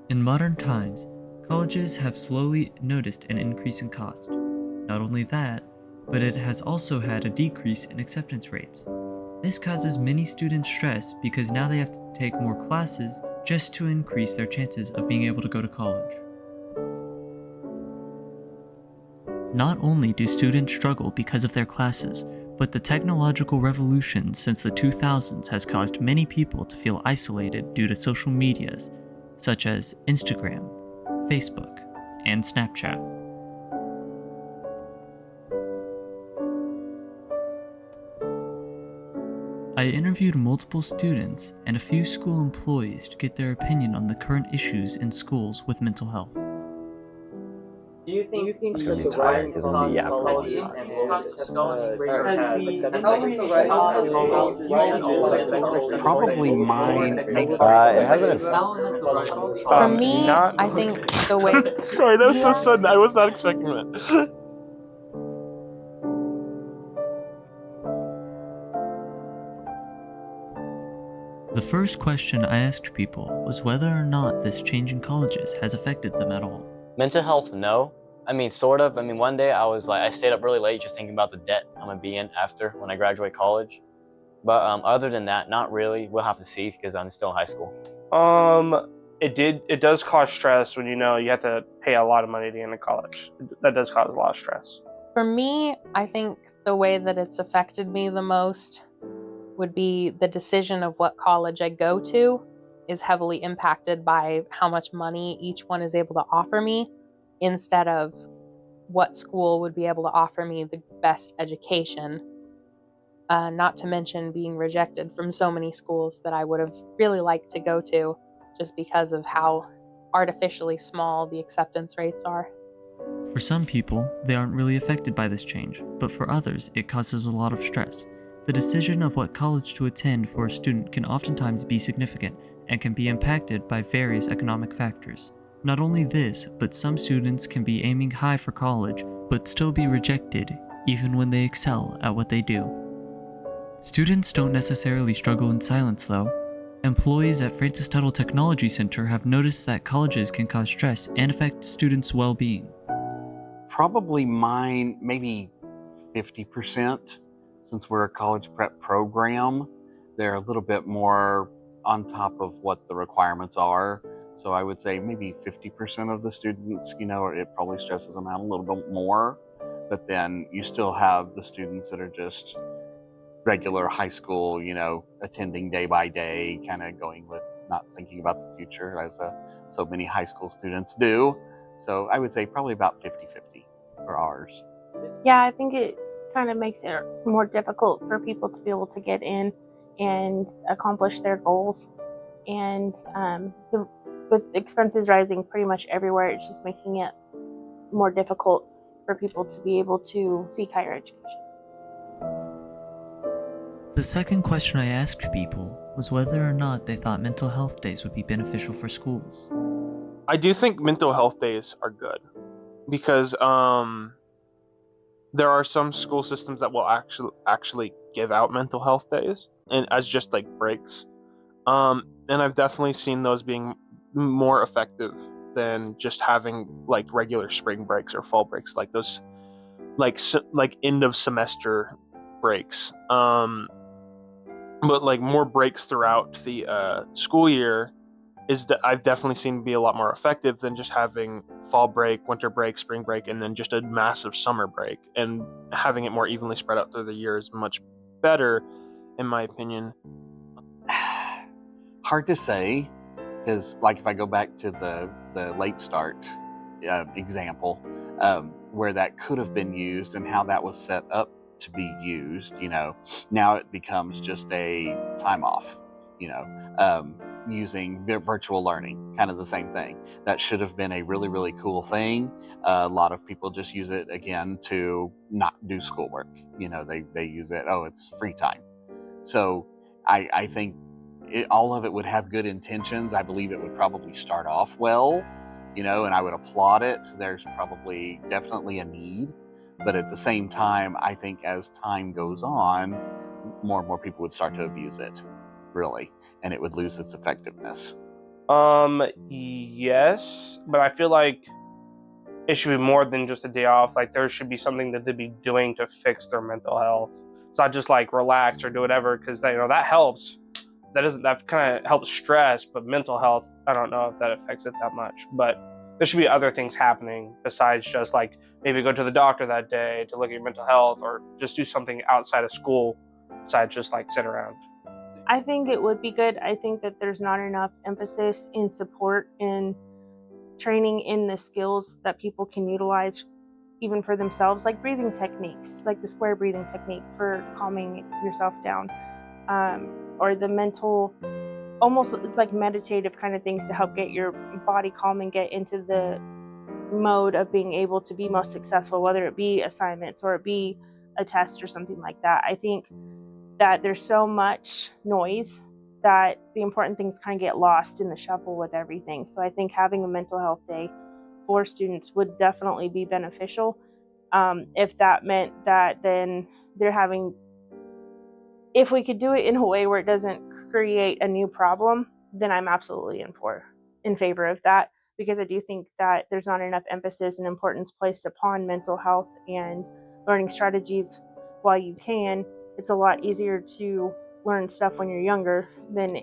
In modern times, colleges have slowly noticed an increase in cost. Not only that, but it has also had a decrease in acceptance rates. This causes many students stress because now they have to take more classes just to increase their chances of being able to go to college. Not only do students struggle because of their classes, but the technological revolution since the 2000s has caused many people to feel isolated due to social medias such as Instagram, Facebook, and Snapchat. I interviewed multiple students and a few school employees to get their opinion on the current issues in schools with mental health. Do you think It's gonna be the tiring rising because I'm gonna be cost out of for a long colleges time. and lower acceptance rate How has the rising cost of colleges Probably mine. it hasn't For me, not I think the way, sorry, that was so yeah, sudden. I was not expecting that. The first question I asked people was whether or not this change in colleges has affected them at all. Mental health, no. I mean, sort of. I mean, one day I stayed up really late just thinking about the debt I'm gonna be in after when I graduate college. But other than that, not really. We'll have to see because I'm still in high school. It does cause stress when you have to pay a lot of money to get into college. That does cause a lot of stress. for me, I think the way that it's affected me the most would be the decision of what college I go to is heavily impacted by how much money each one is able to offer me instead of what school would be able to offer me the best education. Not to mention being rejected from so many schools that I would have really liked to go to just because of how artificially small the acceptance rates are. For some people, they aren't really affected by this change, but for others, it causes a lot of stress. The decision of what college to attend for a student can oftentimes be significant and can be impacted by various economic factors. Not only this, but some students can be aiming high for college, but still be rejected even when they excel at what they do. Students don't necessarily struggle in silence though. Employees at Francis Tuttle Technology Center have noticed that colleges can cause stress and affect students' well-being. Probably mine, maybe 50%. Since we're a college prep program, they're a little bit more on top of what the requirements are. So I would say maybe 50% of the students, it probably stresses them out a little bit more. But then you still have the students that are just regular high school, attending day by day, kind of going with not thinking about the future as so many high school students do. So I would say probably about 50-50 for ours. Yeah, I think it kind of makes it more difficult for people to be able to get in and accomplish their goals. And with expenses rising pretty much everywhere, it's just making it more difficult for people to be able to seek higher education. The second question I asked people was whether or not they thought mental health days would be beneficial for schools. I do think mental health days are good because there are some school systems that will actually give out mental health days and as just like breaks. And I've definitely seen those being more effective than just having like regular spring breaks or fall breaks, like those like end of semester breaks. But like more breaks throughout the school year is that I've definitely seen be a lot more effective than just having fall break, winter break, spring break, and then just a massive summer break. And having it more evenly spread out through the year is much better, in my opinion. Hard to say, because like if I go back to the late start example, where that could have been used and how that was set up to be used, now it becomes just a time off, using virtual learning, kind of the same thing. That should have been a really, really cool thing. A lot of people just use it again to not do schoolwork. They use it, it's free time. So I think all of it would have good intentions. I believe it would probably start off well, and I would applaud it. There's probably definitely a need. But at the same time, I think as time goes on, more and more people would start to abuse it, really, and it would lose its effectiveness. Yes, but I feel like it should be more than just a day off. Like there should be something that they'd be doing to fix their mental health. It's not just like relax or do whatever, because that helps. That kind of helps stress, but mental health, I don't know if that affects it that much. But there should be other things happening besides just like maybe go to the doctor that day to look at your mental health, or just do something outside of school besides just like sit around. I think it would be good. I think that there's not enough emphasis in support in training in the skills that people can utilize even for themselves, like breathing techniques, like the square breathing technique for calming yourself down, or the mental, almost it's like meditative kind of things to help get your body calm and get into the mode of being able to be most successful, whether it be assignments or it be a test or something like that. I think that there's so much noise that the important things kind of get lost in the shuffle with everything. So I think having a mental health day for students would definitely be beneficial. If that meant that then they're having, if we could do it in a way where it doesn't create a new problem, then I'm absolutely in favor of that, because I do think that there's not enough emphasis and importance placed upon mental health and learning strategies while you can. It's a lot easier to learn stuff when you're younger than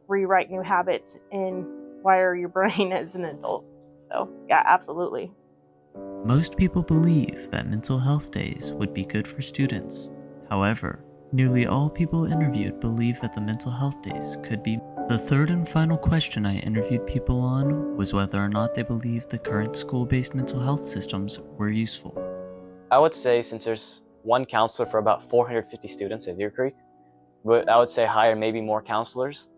rewrite new habits and wire your brain as an adult. So, yeah, absolutely. Most people believe that mental health days would be good for students. However, nearly all people interviewed believe that the mental health days could be. The third and final question I interviewed people on was whether or not they believed the current school-based mental health systems were useful. I would say, since there's one counselor for about 450 students at Deer Creek, but I would say hire maybe more counselors,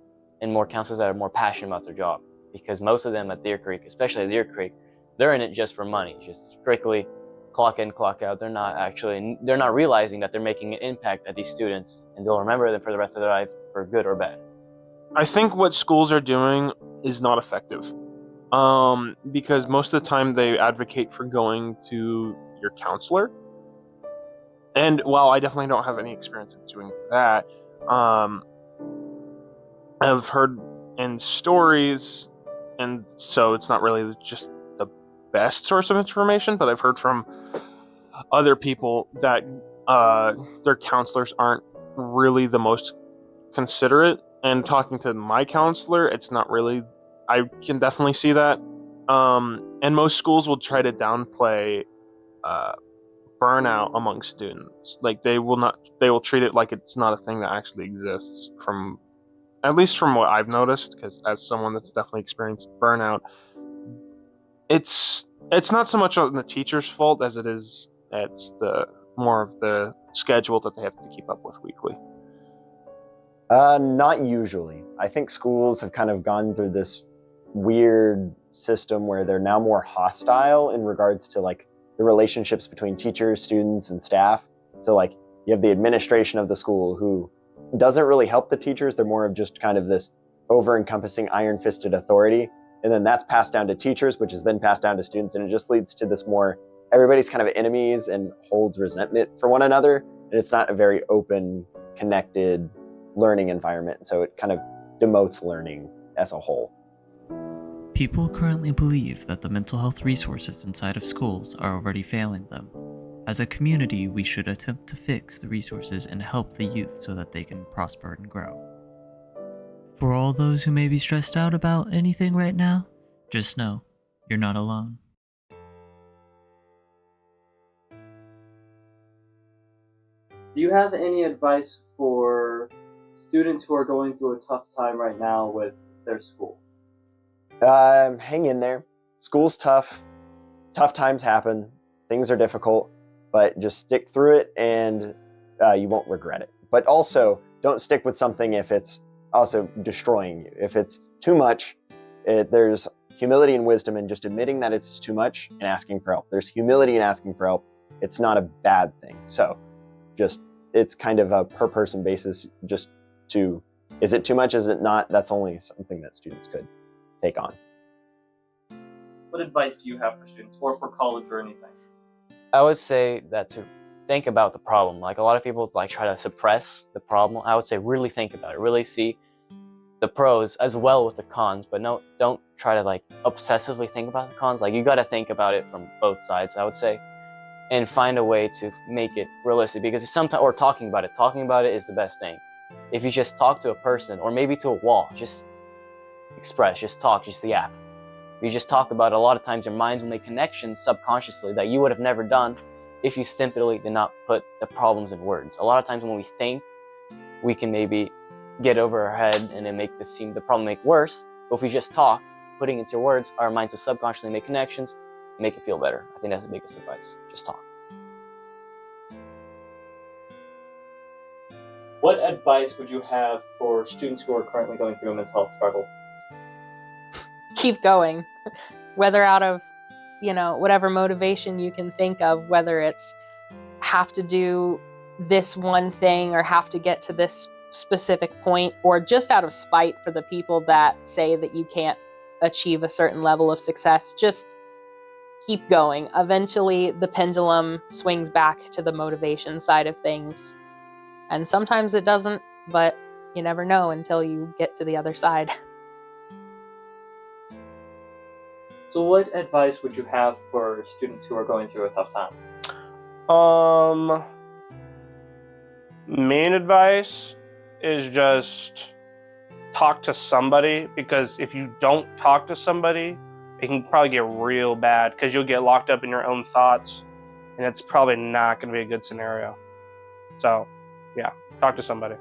and more counselors that are more passionate about their job, because most of them at Deer Creek, especially at Deer Creek, they're in it just for money, just strictly clock in, clock out. They're not realizing that they're making an impact at these students, and they'll remember them for the rest of their life, for good or bad. I think what schools are doing is not effective, because most of the time they advocate for going to your counselor. And while I definitely don't have any experience in doing that, I've heard in stories, and so it's not really just the best source of information, but I've heard from other people that their counselors aren't really the most considerate. And talking to my counselor, it's not really. I can definitely see that. And most schools will try to downplay uh, burnout among students. Like they will treat it like it's not a thing that actually exists, from at least from what I've noticed, because as someone that's definitely experienced burnout, it's not so much on the teacher's fault as it's the more of the schedule that they have to keep up with weekly. Not usually. I think schools have kind of gone through this weird system where they're now more hostile in regards to like the relationships between teachers, students, and staff. So like you have the administration of the school who doesn't really help the teachers. They're more of just kind of this over-encompassing iron-fisted authority. And then that's passed down to teachers, which is then passed down to students. And it just leads to this more, everybody's kind of enemies and holds resentment for one another. And it's not a very open, connected learning environment. So it kind of demotes learning as a whole. People currently believe that the mental health resources inside of schools are already failing them. As a community, we should attempt to fix the resources and help the youth so that they can prosper and grow. For all those who may be stressed out about anything right now, just know you're not alone. Do you have any advice for students who are going through a tough time right now with their school? Hang in there. School's tough. Tough times happen. Things are difficult, but just stick through it and you won't regret it. But also, don't stick with something if it's also destroying you. If it's too much, there's humility and wisdom in just admitting that it's too much and asking for help. There's humility in asking for help. It's not a bad thing. So just, it's kind of a per person basis, just to, is it too much, is it not? That's only something that students could take on. What advice do you have for students, or for college or anything? I would say that to think about the problem. Like a lot of people like try to suppress the problem. I would say really think about it. Really see the pros as well with the cons, but no, don't try to like obsessively think about the cons. Like you got to think about it from both sides, I would say, and find a way to make it realistic, because sometimes, or talking about it is the best thing. If you just talk to a person or maybe to a wall, just express, just talk, just yap. You just talk about it, a lot of times your minds will make connections subconsciously that you would have never done if you simply did not put the problems in words. A lot of times when we think, we can maybe get over our head and then make the problem make worse. But if we just talk, putting it into words, our minds will subconsciously make connections and make it feel better. I think that's the biggest advice. Just talk. What advice would you have for students who are currently going through a mental health struggle? Keep going. Whether out of, whatever motivation you can think of, whether it's have to do this one thing or have to get to this specific point, or just out of spite for the people that say that you can't achieve a certain level of success, just keep going. Eventually, the pendulum swings back to the motivation side of things. And sometimes it doesn't, but you never know until you get to the other side. So what advice would you have for students who are going through a tough time? Main advice is just talk to somebody, because if you don't talk to somebody, it can probably get real bad, because you'll get locked up in your own thoughts, and it's probably not going to be a good scenario. So, yeah, talk to somebody.